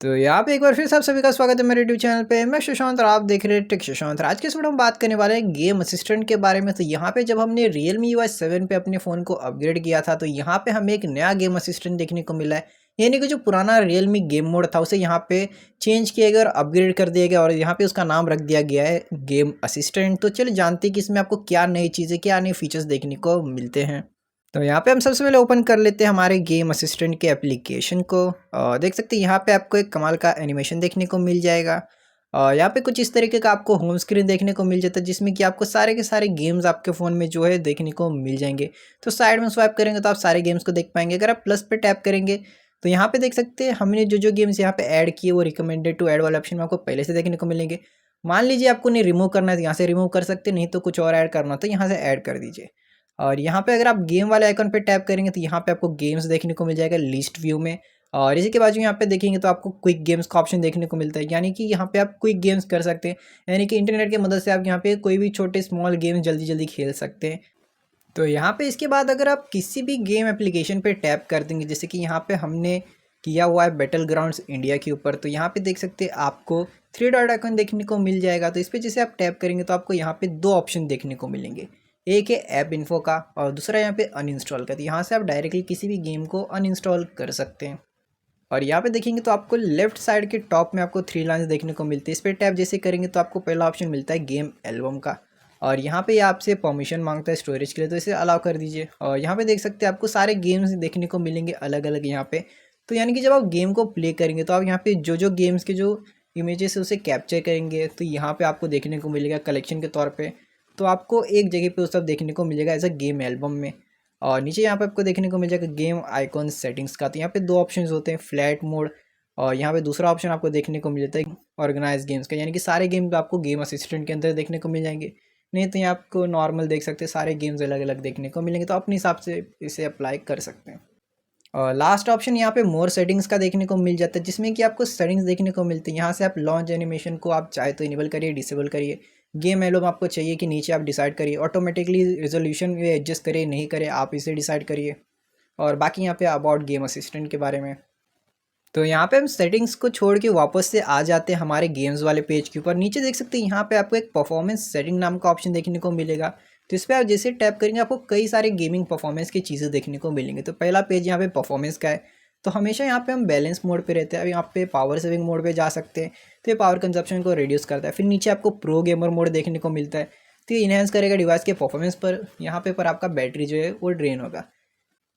तो यहाँ पे एक बार फिर से आप सभी का स्वागत है मेरे यूट्यूब चैनल पे। मैं सुशांत और आप देख रहे हैं टेक सुशांत। आज के इस वीडियो में बात करने वाले हैं गेम असिस्टेंट के बारे में। तो यहाँ पे जब हमने Realme UI 7 पे अपने फ़ोन को अपग्रेड किया था तो यहाँ पे हमें एक नया गेम असिस्टेंट देखने को मिला है। यानी कि जो पुराना Realme गेम मोड था उसे यहाँ पे चेंज किया गया और अपग्रेड कर दिया गया और यहाँ पे उसका नाम रख दिया गया है गेम असिस्टेंट। तो चलिए जानते हैं कि इसमें आपको क्या नई चीज़ें, क्या नए फीचर्स देखने को मिलते हैं। तो यहाँ पे हम सबसे पहले ओपन कर लेते हैं हमारे गेम असिस्टेंट के एप्लीकेशन को। देख सकते हैं यहाँ पे आपको एक कमाल का एनिमेशन देखने को मिल जाएगा। यहाँ पे कुछ इस तरीके का आपको होम स्क्रीन देखने को मिल जाता है जिसमें कि आपको सारे के सारे गेम्स आपके फ़ोन में जो है देखने को मिल जाएंगे। तो साइड में स्वाइप करेंगे तो आप सारे गेम्स को देख पाएंगे। अगर आप प्लस पे टैप करेंगे तो यहाँ पे देख सकते हैं हमने जो गेम्स यहाँ पे ऐड किए वो रिकमेंडेड टू ऐड वाले ऑप्शन में आपको पहले से देखने को मिलेंगे। मान लीजिए आपको नहीं रिमूव करना है तो यहाँ से रिमूव कर सकते, नहीं तो कुछ और ऐड करना तो यहाँ से ऐड कर दीजिए। और यहाँ पे अगर आप गेम वाले आइकन पे टैप करेंगे तो यहाँ पे आपको गेम्स देखने को मिल जाएगा लिस्ट व्यू में। और इसी के बाजू यहाँ पे देखेंगे तो आपको क्विक गेम्स का ऑप्शन देखने को मिलता है, यानी कि यहाँ पे आप क्विक गेम्स कर सकते हैं। यानी कि इंटरनेट की मदद से आप यहाँ पे कोई भी छोटे स्मॉल गेम्स जल्दी जल्दी खेल सकते हैं। तो यहाँ पे इसके बाद अगर आप किसी भी गेम एप्लीकेशन पे टैप कर देंगे, जैसे कि यहाँ पे हमने किया हुआ है बैटल ग्राउंड्स इंडिया के ऊपर, तो यहाँ पे देख सकते हैं आपको 3 डॉट आइकन देखने को मिल जाएगा। तो इस पर जैसे आप टैप करेंगे तो आपको यहाँ पे 2 ऑप्शन देखने को मिलेंगे। एक है ऐप इन्फो का और दूसरा यहाँ पे अनइंस्टॉल का। तो यहाँ से आप डायरेक्टली किसी भी गेम को अनइंस्टॉल कर सकते हैं। और यहाँ पे देखेंगे तो आपको लेफ्ट साइड के टॉप में आपको 3 लाइन्स देखने को मिलती है। इस पर टैप जैसे करेंगे तो आपको पहला ऑप्शन मिलता है गेम एल्बम का। और यहाँ पे आपसे परमिशन मांगता है स्टोरेज के लिए, तो इसे अलाउ कर दीजिए। और यहाँ पे देख सकते हैं आपको सारे गेम्स देखने को मिलेंगे अलग अलग यहाँ पे। तो यानी कि जब आप गेम को प्ले करेंगे तो आप यहाँ पे जो गेम्स के जो इमेजेस है उसे कैप्चर करेंगे तो यहाँ पे आपको देखने को मिलेगा कलेक्शन के तौर पे। तो आपको एक जगह पे वो सब देखने को मिलेगा एज अ गेम एल्बम में। और नीचे यहाँ पे आपको देखने को मिल जाएगा गेम आइकॉन सेटिंग्स का। तो यहाँ पे 2 ऑप्शंस होते हैं, फ्लैट मोड और यहाँ पे दूसरा ऑप्शन आपको देखने को मिल जाता है ऑर्गेनाइज गेम्स का। यानी कि सारे गेम्स आपको गेम असिस्टेंट के अंदर देखने को मिल जाएंगे। नहीं तो यहाँ आपको नॉर्मल देख सकते हैं, सारे गेम्स अलग अलग देखने को मिलेंगे। तो अपने हिसाब से इसे अप्लाई कर सकते हैं। और लास्ट ऑप्शन यहाँ पे मोर सेटिंग्स का देखने को मिल जाता है, जिसमें कि आपको सेटिंग्स देखने को मिलती है। यहाँ से आप लॉन्च एनिमेशन को आप चाहे तो इनेबल करिए, डिसेबल करिए। गेम एल्बम आपको चाहिए कि नीचे आप डिसाइड करिए। ऑटोमेटिकली रेजोल्यूशन एडजस्ट करिए नहीं करे आप इसे डिसाइड करिए। और बाकी यहाँ पे अबाउट गेम असिस्टेंट के बारे में। तो यहाँ पे हम सेटिंग्स को छोड़ के वापस से आ जाते हैं हमारे गेम्स वाले पेज के ऊपर। नीचे देख सकते हैं यहाँ पे आपको एक परफॉर्मेंस सेटिंग नाम का ऑप्शन देखने को मिलेगा। तो इस पर आप जैसे टैप करेंगे आपको कई सारे गेमिंग परफॉर्मेंस की चीज़ें देखने को मिलेंगे। तो पहला पेज यहाँ पे परफॉर्मेंस का है। तो हमेशा यहाँ पे हम बैलेंस मोड पे रहते हैं। अब यहाँ पे पावर सेविंग मोड पे जा सकते हैं, तो ये पावर कंजप्शन को रिड्यूस करता है। फिर नीचे आपको प्रो गेमर मोड देखने को मिलता है, तो ये इन्हेंस करेगा डिवाइस के परफॉर्मेंस पर। यहाँ पे पर आपका बैटरी जो है वो ड्रेन होगा।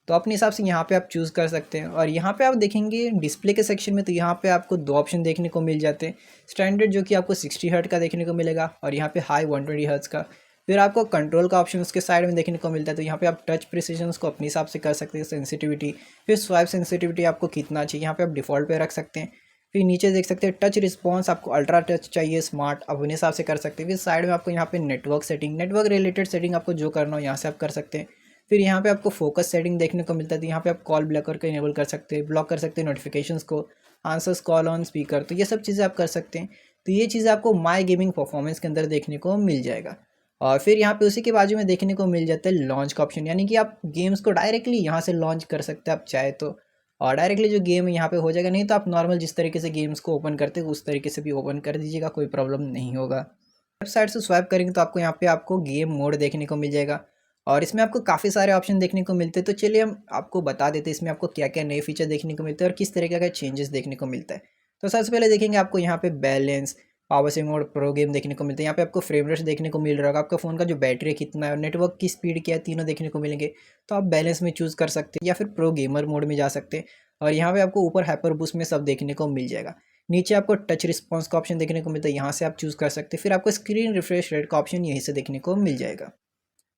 तो अपने हिसाब से यहाँ पे आप चूज़ कर सकते हैं। और यहाँ पे आप देखेंगे डिस्प्ले के सेक्शन में, तो यहाँ पे आपको 2 ऑप्शन देखने को मिल जाते हैं। स्टैंडर्ड जो कि आपको 60 हर्ट्ज का देखने को मिलेगा और यहाँ पे हाई 120 हर्ट्ज का। फिर आपको कंट्रोल का ऑप्शन उसके साइड में देखने को मिलता है। तो यहाँ पे आप टच प्रिसीजन को अपने हिसाब से कर सकते हैं, सेंसिटिविटी। फिर स्वाइप सेंसिटिविटी आपको कितना चाहिए यहाँ पे आप डिफ़ॉल्ट पे रख सकते हैं। फिर नीचे देख सकते हैं टच रिस्पॉन्स, आपको अल्ट्रा टच चाहिए स्मार्ट, आप अपने हिसाब से कर सकते हैं। फिर साइड में आपको यहाँ पे network setting, network related setting आपको जो करना हो यहाँ से आप कर सकते हैं। फिर यहाँ पे आपको फोकस सेटिंग देखने को मिलता है। तो यहाँ पे आप कॉल ब्लॉकर को इनेबल कर सकते हैं, ब्लॉक कर सकते हैं नोटिफिकेशंस को, आंसर्स कॉल ऑन स्पीकर, तो ये सब चीज़ें आप कर सकते हैं। तो ये चीज़ें आपको माई गेमिंग परफॉर्मेंस के अंदर देखने को मिल जाएगा। और फिर यहाँ पे उसी के बाजू में देखने को मिल जाता है लॉन्च का ऑप्शन, यानी कि आप गेम्स को डायरेक्टली यहाँ से लॉन्च कर सकते हैं आप चाहे तो। और डायरेक्टली जो गेम है यहाँ पे हो जाएगा, नहीं तो आप नॉर्मल जिस तरीके से गेम्स को ओपन करते हैं उस तरीके से भी ओपन कर दीजिएगा, कोई प्रॉब्लम नहीं होगा। लेफ्ट साइड से स्वाइप करेंगे तो आपको यहाँ पे आपको गेम मोड देखने को मिल जाएगा और इसमें आपको काफ़ी सारे ऑप्शन देखने को मिलते हैं। तो चलिए हम आपको बता देते हैं इसमें आपको क्या क्या नए फीचर देखने को मिलते हैं और किस तरीके का चेंजेस देखने को मिलता है। तो सबसे पहले देखेंगे आपको यहाँ पे balance, power saving mode, pro game देखने को मिलते हैं। यहाँ पे आपको फ्रेम रेट देखने को मिल रहा होगा, आपका फ़ोन का जो बैटरी कितना है, नेटवर्क की स्पीड क्या है, तीनों देखने को मिलेंगे। तो आप बैलेंस में चूज़ कर सकते हैं या फिर प्रो गेमर मोड में जा सकते हैं। और यहाँ पे आपको ऊपर हाइपर बूस्ट में सब देखने को मिल जाएगा। नीचे आपको टच रिस्पॉन्स का ऑप्शन देखने को मिलता है, यहाँ से आप चूज़ कर सकते हैं। फिर आपको स्क्रीन रिफ्रेश रेट का ऑप्शन यहीं से देखने को मिल जाएगा।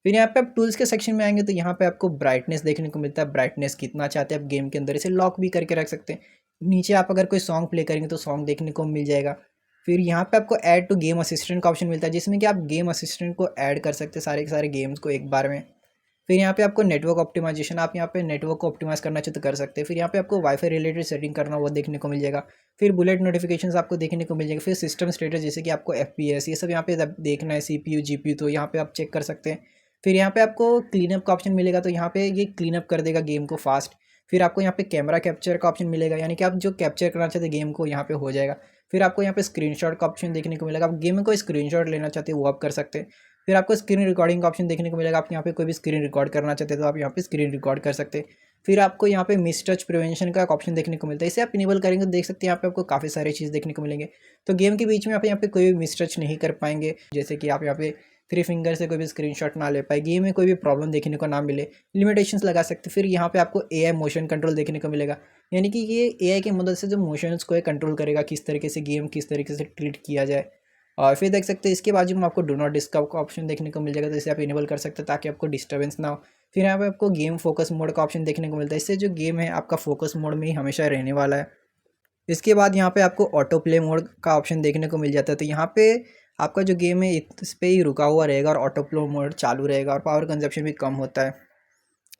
फिर यहाँ पे आप टूल्स के सेक्शन में आएंगे तो यहाँ पे आपको ब्राइटनेस देखने को मिलता है, ब्राइटनेस कितना चाहते हैं आप गेम के अंदर, इसे लॉक भी करके रख सकते हैं। नीचे आप अगर कोई सॉन्ग प्ले करेंगे तो सॉन्ग देखने को मिल जाएगा। फिर यहाँ पे आपको ऐड टू गेम असिस्टेंट का ऑप्शन मिलता है, जिसमें कि आप गेम असिस्टेंट को ऐड कर सकते हैं सारे के सारे गेम्स को एक बार में। फिर यहाँ पे आपको नेटवर्क ऑप्टिमाइजेशन, आप यहाँ पे नेटवर्क को ऑप्टिमाइज़ करना चाहिए तो कर सकते हैं। फिर यहाँ पे आपको वाईफाई रिलेटेड सेटिंग करना वो देखने को मिल जाएगा। फिर बुलेट नोटिफिकेशंस आपको देखने को मिल जाएगा। फिर सिस्टम स्टेटस, जैसे कि आपको FPS ये सब यहाँ पे देखना है, CPU GPU, तो यहाँ पे आप चेक कर सकते हैं। फिर यहाँ पे आपको क्लीनअप का ऑप्शन मिलेगा, तो यहाँ पे ये क्लीनअप कर देगा गेम को फास्ट। फिर आपको यहाँ पे कैमरा कैप्चर का ऑप्शन मिलेगा, यानी कि आप जो कैप्चर करना चाहते हैं गेम को यहाँ पे हो जाएगा। फिर आपको यहाँ पे स्क्रीनशॉट का ऑप्शन देखने को मिलेगा, आप गेम को स्क्रीनशॉट लेना चाहते हैं वो आप कर सकते हैं। फिर आपको स्क्रीन रिकॉर्डिंग का ऑप्शन देखने को मिलेगा, आप यहाँ पे कोई भी स्क्रीन रिकॉर्ड करना चाहते हैं तो आप यहाँ पे स्क्रीन रिकॉर्ड कर सकते हैं। फिर आपको यहाँ पे मिस टच प्रिवेंशन का एक ऑप्शन देखने को मिलता है, इसे आप इनेबल करेंगे तो देख सकते हैं यहाँ पे आपको काफ़ी सारी चीज़ देखने को मिलेंगे। तो गेम के बीच में आप यहाँ पे कोई भी मिस टच नहीं कर पाएंगे, जैसे कि आप यहाँ पे 3 फिंगर से कोई भी स्क्रीनशॉट ना ले पाए, गेम में कोई भी प्रॉब्लम देखने को ना मिले, लिमिटेशंस लगा सकते। फिर यहाँ पे आपको एआई मोशन कंट्रोल देखने को मिलेगा, यानी कि ये एआई की मदद से जो मोशंस को कंट्रोल करेगा, किस तरीके से गेम किस तरीके से ट्रीट किया जाए। और फिर देख सकते हैं इसके बाजू में आपको डो नॉट डिस्टर्ब का ऑप्शन देखने को मिल जाएगा, तो इसे आप इनेबल कर सकते हैं ताकि आपको डिस्टर्बेंस ना हो। फिर यहाँ पे आपको गेम फोकस मोड का ऑप्शन देखने को मिलता है, इससे जो गेम है आपका फोकस मोड में ही हमेशा रहने वाला है। इसके बाद यहाँ पे आपको ऑटो प्ले मोड का ऑप्शन देखने को मिल जाता है, तो यहाँ पे आपका जो गेम है इस पे ही रुका हुआ रहेगा और ऑटो प्ले मोड चालू रहेगा और पावर कंजप्शन भी कम होता है।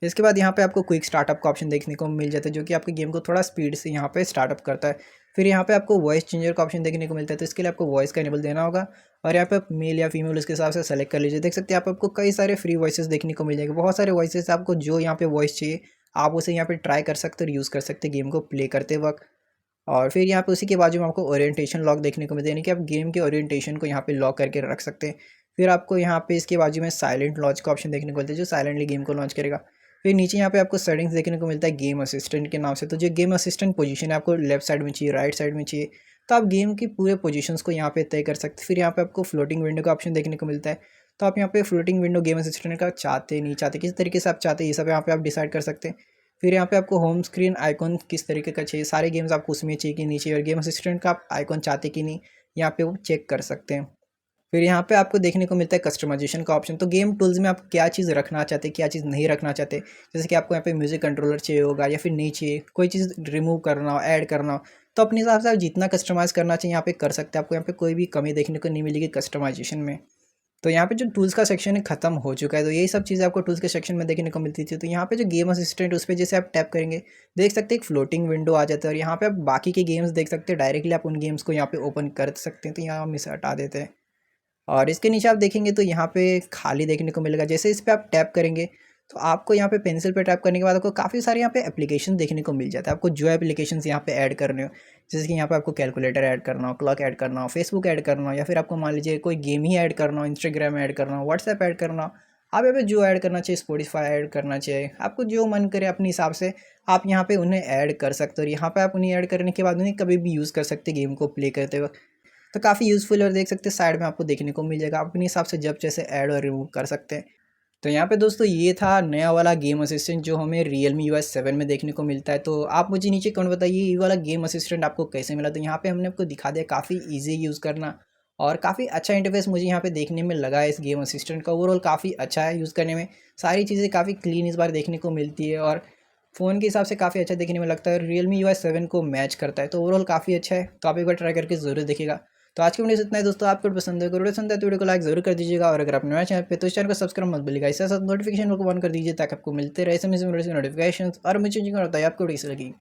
इसके बाद यहाँ पे आपको क्विक स्टार्टअप का ऑप्शन देखने को मिल जाता है, जो कि आपके गेम को थोड़ा स्पीड से यहाँ पे स्टार्टअप करता है। फिर यहाँ पे आपको वॉइस चेंजर का ऑप्शन देखने को मिलता है, तो इसके लिए आपको वॉइस का इनेबल देना होगा और यहाँ पे आप मेल या फीमेल उसके हिसाब से सेलेक्ट कर लीजिए। देख सकते हैं आपको कई सारे फ्री वॉइसेस देखने को मिल जाएंगे, बहुत सारे वॉइसेस आपको जो यहाँ पे वॉइस चाहिए आप उसे यहाँ पे ट्राई कर सकते और यूज़ कर सकते गेम को प्ले करते वक्त। और फिर यहाँ पे उसी के बाजू में आपको ओरिएंटेशन लॉक देखने को मिलता है, यानी कि आप गेम के ओरिएंटेशन को यहाँ पे लॉक करके रख सकते हैं। फिर आपको यहाँ पे इसके बाजू में साइलेंट लॉन्च का ऑप्शन देखने को मिलता है, जो साइलेंटली गेम को लॉन्च करेगा। फिर नीचे यहाँ पे आपको सेटिंग्स देखने को मिलता है गेम असिस्टेंट के नाम से, तो जो गेम असिस्टेंट पोजीशन है आपको लेफ्ट साइड में चाहिए, राइट साइड में चाहिए, तो आप गेम की पूरे पोजीशंस को यहाँ पे तय कर सकते हैं। फिर यहाँ पे आपको फ्लोटिंग विंडो का ऑप्शन देखने को मिलता है, तो आप यहाँ पे फ्लोटिंग विंडो गेम असिस्टेंट का चाहते नहीं चाहते, किस तरीके से आप चाहते हैं ये सब यहाँ पे आप डिसाइड कर सकते हैं। फिर यहाँ पे आपको होम स्क्रीन आइकॉन किस तरीके का चाहिए, सारे गेम्स आपको उसमें चाहिए कि नीचे, और गेम असिस्टेंट का आप आइकॉन चाहते कि नहीं यहाँ पे वो चेक कर सकते हैं। फिर यहाँ पे आपको देखने को मिलता है कस्टमाइजेशन का ऑप्शन, तो गेम टूल्स में आप क्या चीज़ रखना चाहते हैं क्या चीज़ नहीं रखना चाहते, जैसे कि आपको यहाँ पे म्यूजिक कंट्रोलर चाहिए होगा या फिर नहीं चाहिए, कोई चीज़ रिमूव करना हो ऐड करना हो, तो अपने हिसाब से आप जितना कस्टमाइज़ करना चाहिए यहाँ पे कर सकते हैं, आपको यहाँ पे कोई भी कमी देखने को नहीं मिलेगी कस्टमाइजेशन में। तो यहाँ पे जो टूल्स का सेक्शन है खत्म हो चुका है, तो यही सब चीज़ें आपको टूल्स के सेक्शन में देखने को मिलती थी। तो यहाँ पे जो गेम असिस्टेंट उस पर जैसे आप टैप करेंगे देख सकते हैं एक फ्लोटिंग विंडो आ जाता है, और यहाँ पे आप बाकी के गेम्स देख सकते हैं, डायरेक्टली आप उन गेम्स को यहाँ पे ओपन कर सकते हैं। तो यहाँ हम इसे हटा देते हैं और इसके नीचे आप देखेंगे तो यहाँ पे खाली देखने को मिलेगा, जैसे इस पर आप टैप करेंगे तो आपको यहाँ पे पेंसिल पे टैप करने के बाद आपको काफ़ी सारे यहाँ पे एप्लीकेशन देखने को मिल जाता है, आपको जो एप्लीकेशंस यहाँ पे ऐड करने हो, जैसे कि यहाँ पे आपको कैलकुलेटर ऐड करना हो, क्लॉक ऐड करना हो, फेसबुक ऐड करना हो, या फिर आपको मान लीजिए कोई गेम ही ऐड करना हो, इंस्टाग्राम ऐड करना हो, व्हाट्सएप ऐड करना हो, आप यहाँ पे जो ऐड करना चाहिए, स्पॉटिफाई ऐड करना चाहिए, आपको जो मन करे अपने हिसाब से आप यहाँ पे उन्हें ऐड कर सकते हो, और यहाँ पे आप उन्हें ऐड करने के बाद उन्हें कभी भी यूज़ कर सकते गेम को प्ले करते वक्त। तो काफ़ी यूज़फुल और देख सकते हैं साइड में आपको देखने को मिल जाएगा, आप अपने हिसाब से जब जैसे ऐड और रिमूव कर सकते हैं। तो यहाँ पे दोस्तों ये था नया वाला गेम असिस्टेंट जो हमें Realme UI 7 में देखने को मिलता है। तो आप मुझे नीचे कमेंट बताइए ये वाला गेम असिस्टेंट आपको कैसे मिला। तो यहाँ पे हमने आपको दिखा दिया, काफ़ी इजी यूज़ करना और काफ़ी अच्छा इंटरफेस मुझे यहाँ पे देखने में लगा है इस गेम असिस्टेंट का। ओवरऑल काफ़ी अच्छा है यूज़ करने में, सारी चीज़ें काफ़ी क्लीन इस बार देखने को मिलती है और फ़ोन के हिसाब से काफ़ी अच्छा देखने में लगता है, Realme UI 7 को मैच करता है। तो ओवरऑल काफ़ी अच्छा है, तो आप एक बार ट्राई करके ज़रूर देखिएगा। तो आज की वीडियो से इतना है दोस्तों, आपको पसंद है, वीडियो पसंद है तो वीडियो को लाइक जरूर कर दीजिएगा, और अगर आप नया चैनल पे तो इस चैनल को सब्सक्राइब मत भूलिएगा, इसके साथ नोटिफिकेशन को ऑन कर दीजिए ताकि आपको मिलते रहे समय नोटिफिकेशन। और मुझे बताइए आपको कैसी लगी।